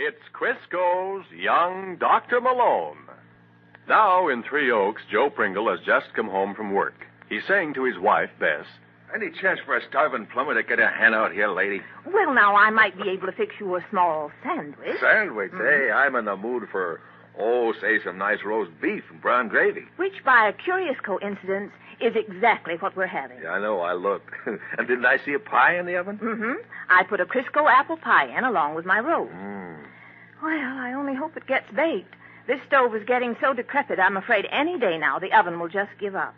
It's Crisco's young Dr. Malone. Now in Three Oaks, Joe Pringle has just come home from work. He's saying to his wife, Bess, Any chance for a starving plumber to get a hand out here, lady? Well, now, I might be able to fix you a small sandwich. Sandwich? Hey, I'm in the mood for, say some nice roast beef and brown gravy. Which, by a curious coincidence, is exactly what we're having. Yeah, I know, I looked. And didn't I see a pie in the oven? Mm-hmm. I put a Crisco apple pie in along with my roast. Mm. Well, I only hope it gets baked. This stove is getting so decrepit, I'm afraid any day now the oven will just give up.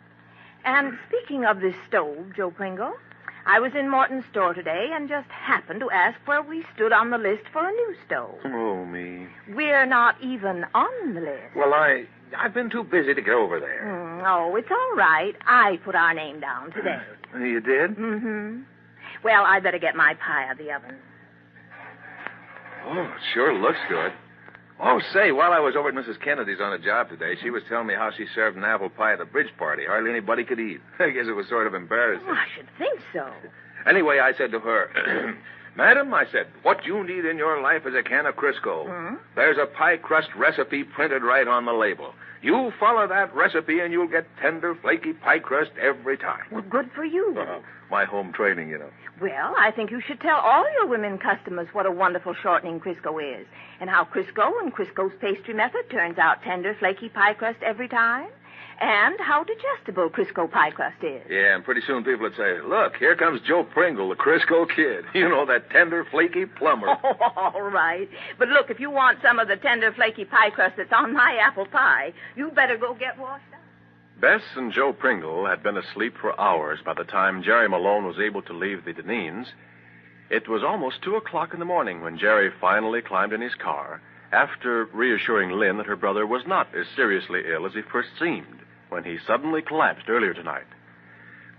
And speaking of this stove, Joe Pringle, I was in Morton's store today and just happened to ask where we stood on the list for a new stove. Oh, me. We're not even on the list. Well, I've been too busy to get over there. Oh, it's all right. I put our name down today. You did? Mm-hmm. Well, I better get my pie out of the oven. Oh, it sure looks good. Oh, say, while I was over at Mrs. Kennedy's on a job today, she was telling me how she served an apple pie at the bridge party. Hardly anybody could eat. I guess it was sort of embarrassing. Oh, I should think so. Anyway, I said to her, Madam, I said, what you need in your life is a can of Crisco. Hmm? There's a pie crust recipe printed right on the label. You follow that recipe and you'll get tender, flaky pie crust every time. Well, good for you. My home training, you know. Well, I think you should tell all your women customers what a wonderful shortening Crisco is, and how Crisco and Crisco's pastry method turns out tender, flaky pie crust every time, and how digestible Crisco pie crust is. Yeah, and pretty soon people would say, look, here comes Joe Pringle, the Crisco kid. You know, that tender, flaky plumber. Oh, all right. But look, if you want some of the tender, flaky pie crust that's on my apple pie, you better go get washed up. Bess and Joe Pringle had been asleep for hours by the time Jerry Malone was able to leave the Deneen's. It was almost 2 o'clock in the morning when Jerry finally climbed in his car after reassuring Lynn that her brother was not as seriously ill as he first seemed when he suddenly collapsed earlier tonight.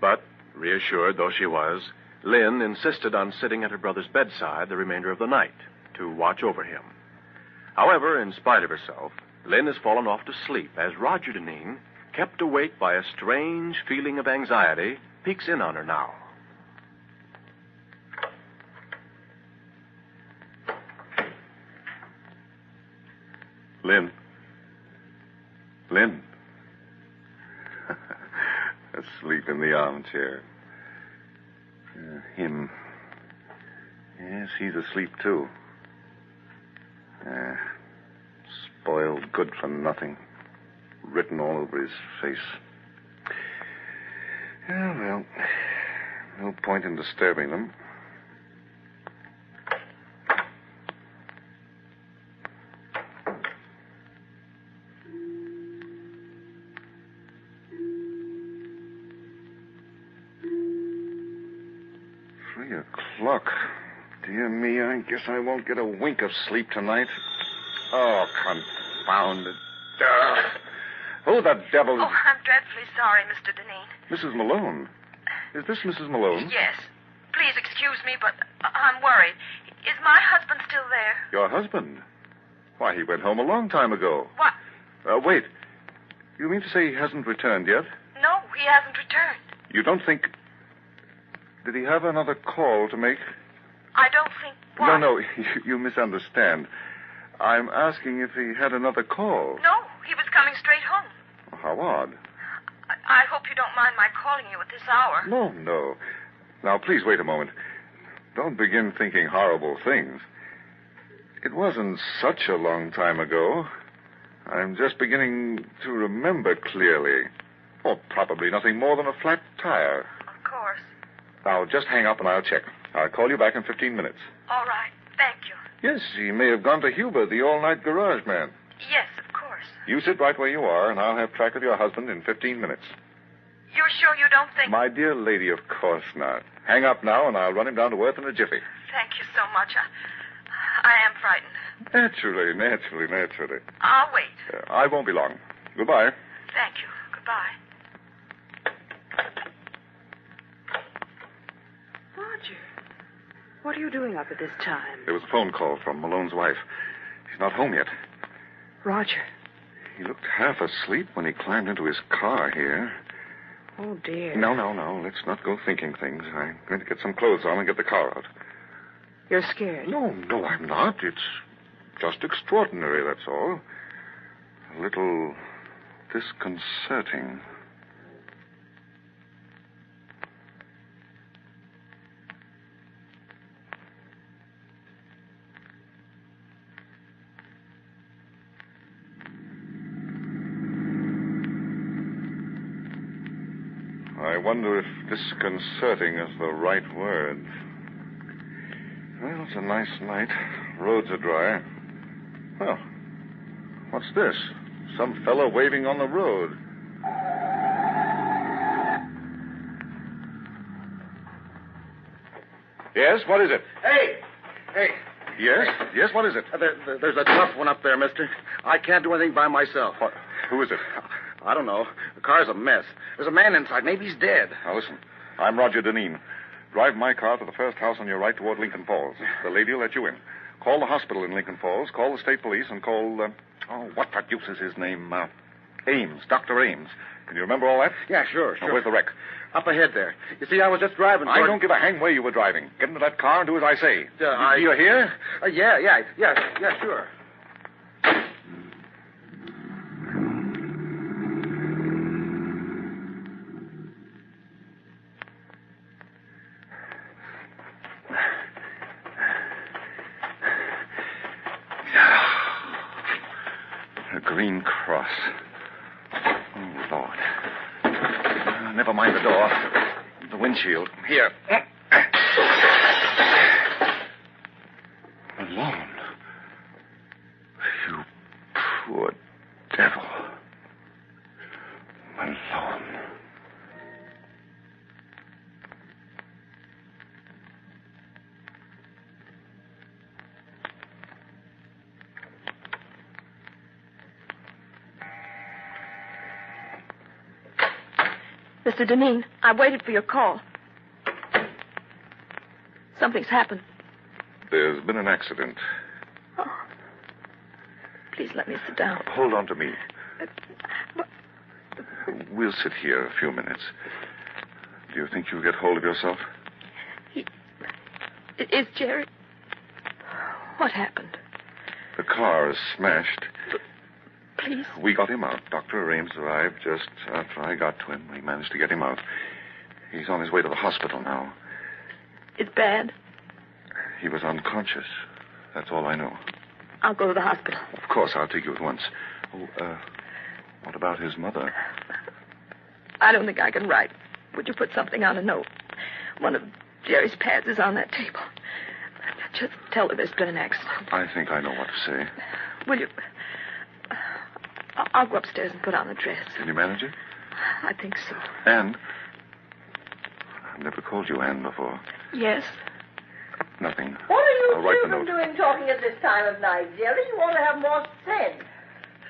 But, reassured though she was, Lynn insisted on sitting at her brother's bedside the remainder of the night to watch over him. However, in spite of herself, Lynn has fallen off to sleep as Roger Deneen, kept awake by a strange feeling of anxiety, peeks in on her now. Lynn. Lynn. Asleep in the armchair. Him. Yes, he's asleep, too. Spoiled good for nothing. Written all over his face. Yeah, well, no point in disturbing them. Look, dear me, I guess I won't get a wink of sleep tonight. Oh, confound it. Who the devil... Oh, I'm dreadfully sorry, Mr. Deneen. Mrs. Malone. Is this Mrs. Malone? Yes. Please excuse me, but I'm worried. Is my husband still there? Your husband? Why, he went home a long time ago. What? Wait. You mean to say he hasn't returned yet? No, he hasn't returned. You don't think... Did he have another call to make? I don't think... What? No, you misunderstand. I'm asking if he had another call. No, he was coming straight home. How odd. I hope you don't mind my calling you at this hour. No. Now, please wait a moment. Don't begin thinking horrible things. It wasn't such a long time ago. I'm just beginning to remember clearly. Oh, probably nothing more than a flat tire. Of course. Now, just hang up and I'll check. I'll call you back in 15 minutes. All right. Thank you. Yes, he may have gone to Huber, the all-night garage man. Yes, of course. You sit right where you are, and I'll have track of your husband in 15 minutes. You're sure you don't think... My dear lady, of course not. Hang up now, and I'll run him down to earth in a jiffy. Thank you so much. I am frightened. Naturally. I'll wait. I won't be long. Goodbye. Thank you. Goodbye. Roger, what are you doing up at this time? There was a phone call from Malone's wife. He's not home yet. Roger. He looked half asleep when he climbed into his car here. Oh, dear. No. Let's not go thinking things. I'm going to get some clothes on and get the car out. You're scared? No, I'm not. Just extraordinary, that's all. A little disconcerting. I wonder if disconcerting is the right word. Well, it's a nice night. Roads are dry. Well, what's this? Some fellow waving on the road. Yes, what is it? Hey, Yes, what is it? there's a tough one up there, mister. I can't do anything by myself. What? Who is it? I don't know. The car's a mess. There's a man inside. Maybe he's dead. Now, listen. I'm Roger Deneen. Drive my car to the first house on your right toward Lincoln Falls. The lady will let you in. Call the hospital in Lincoln Falls, call the state police, and call, what the deuce is his name? Ames, Dr. Ames. Can you remember all that? Yeah, sure. Now, where's the wreck? Up ahead there. You see, I was just driving. I don't give a hang where you were driving. Get into that car and do as I say. You hear? Yeah, sure. A green cross. Oh, Lord. Never mind the door. The windshield. Here. Malone. You poor devil. Malone. Mr. Deneen, I waited for your call. Something's happened. There's been an accident. Oh. Please let me sit down. Hold on to me. But We'll sit here a few minutes. Do you think you'll get hold of yourself? Is Jerry... What happened? The car is smashed. Please. We got him out. Dr. Ames arrived just after I got to him. We managed to get him out. He's on his way to the hospital now. It's bad. He was unconscious. That's all I know. I'll go to the hospital. Of course, I'll take you at once. Oh, what about his mother? I don't think I can write. Would you put something on a note? One of Jerry's pads is on that table. Just tell her there's been an accident. I think I know what to say. Will you... I'll go upstairs and put on the dress. Can you manage it? I think so. Anne? I've never called you Anne before. Yes. Nothing. What are you I'll write the children note. doing talking at this time of night, Jerry? You ought to have more sense.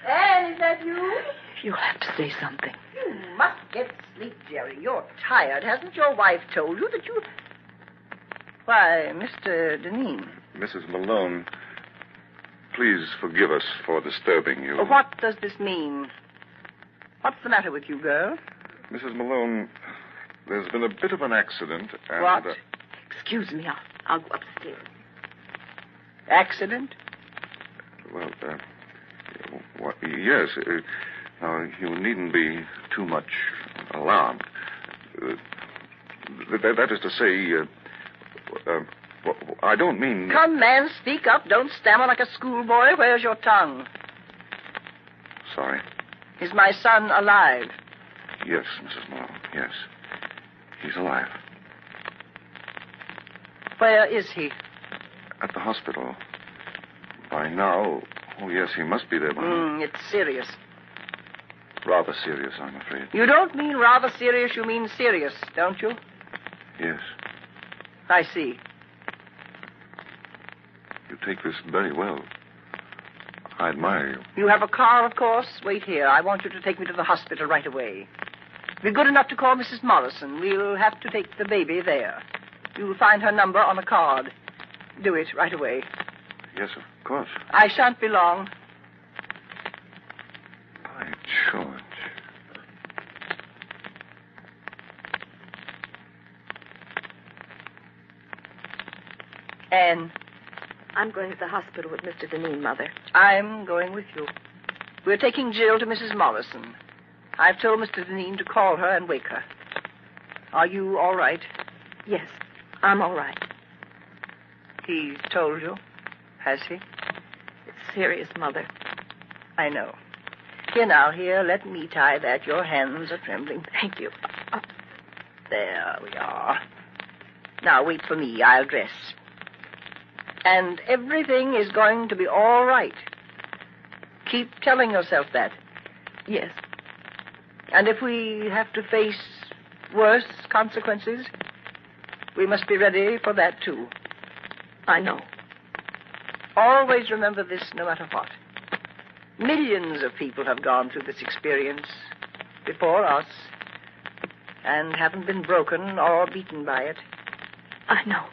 Anne, is that you? You'll have to say something. You must get sleep, Jerry. You're tired. Hasn't your wife told you that you... Why, Mr. Deneen. Mrs. Malone, please forgive us for disturbing you. What does this mean? What's the matter with you, girl? Mrs. Malone, there's been a bit of an accident, and... What? Excuse me. I'll go upstairs. Accident? Well, yes. Now, you needn't be too much alarmed. That is to say, I don't mean... Come, man, speak up. Don't stammer like a schoolboy. Where's your tongue? Sorry. Is my son alive? Yes, Mrs. Malone, yes. He's alive. Where is he? At the hospital. By now... Oh, yes, he must be there by now. It's serious. Rather serious, I'm afraid. You don't mean rather serious, you mean serious, don't you? Yes. I see. You take this very well. I admire you. You have a car, of course. Wait here. I want you to take me to the hospital right away. Be good enough to call Mrs. Morrison. We'll have to take the baby there. You'll find her number on a card. Do it right away. Yes, of course. I shan't be long. By George. Anne, I'm going to the hospital with Mr. Deneen, Mother. I'm going with you. We're taking Jill to Mrs. Morrison. I've told Mr. Deneen to call her and wake her. Are you all right? Yes, I'm all right. He's told you, has he? It's serious, Mother. I know. Here now, let me tie that. Your hands are trembling. Thank you. There we are. Now, wait for me. I'll dress. And everything is going to be all right. Keep telling yourself that. Yes. And if we have to face worse consequences, we must be ready for that, too. I know. Always remember this no matter what. Millions of people have gone through this experience before us and haven't been broken or beaten by it. I know.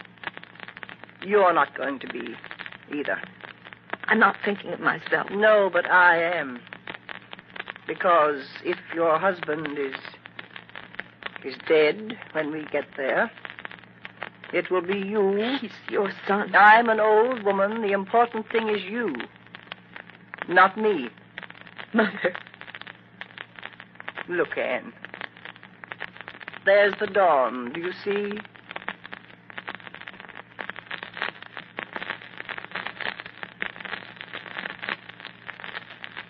You're not going to be either. I'm not thinking of myself. No, but I am. Because if your husband is dead when we get there, it will be you. He's your son. I'm an old woman. The important thing is you, not me. Mother. Look, Anne. There's the dawn. Do you see?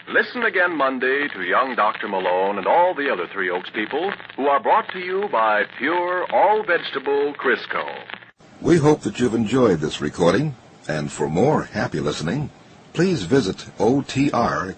Listen again Monday to young Dr. Malone and all the other Three Oaks people who are brought to you by pure, all-vegetable Crisco. We hope that you've enjoyed this recording, and for more happy listening, please visit otrcat.com.